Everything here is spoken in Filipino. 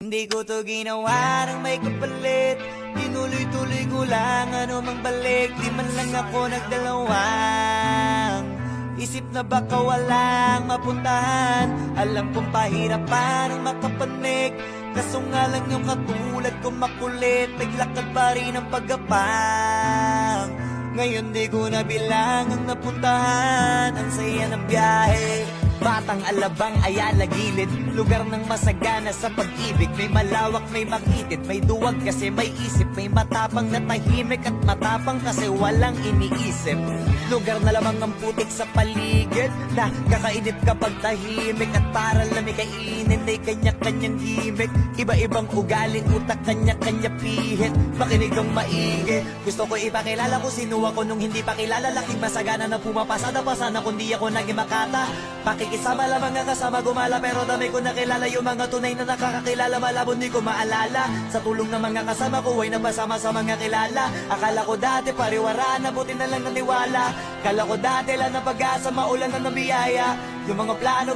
Hindi ko to ginawa ng may kapalit. Tinuloy-tuloy ko lang ano mang balik. Di man lang ako nagdalawang isip na baka walang mapuntahan. Alam kong pahirap parang makapanik. Kaso nga lang yung katulad ko makulit. Naglakad pa rin ang pagapang. Ngayon di ko na bilang ang napuntahan. Ang saya ng biyahe. Batang Alabang, Ayala, Gilid. Lugar ng masagana sa pag-ibig. May malawak, may makitid. May duwag kasi may isip. May matapang na tahimik at matapang kasi walang iniisip. Lugar na lamang ang putik sa paligid. Na kakainip kapag tahimik. At para lamig kainin ay kanya-kanyang gimmick. Iba-ibang ugaling utak, kanya-kanya pihit. Makinig ang maigi. Gusto ko ipakilala ko sino ako nung hindi pa kilala. Laking masagana na pumapasada pa sana kundi ako naging makata. Pakikisama lamang nga kasama gumala. Pero dami ko nakilala yung mga tunay na nakakakilala. Malabo di ko maalala. Sa tulong ng mga kasama ko ay napasama sa mga kilala. Akala ko dati pariwara na buti na lang naniwala. Kala ko dati lang na pag-asa maulan na nabiyaya. Yung mga plano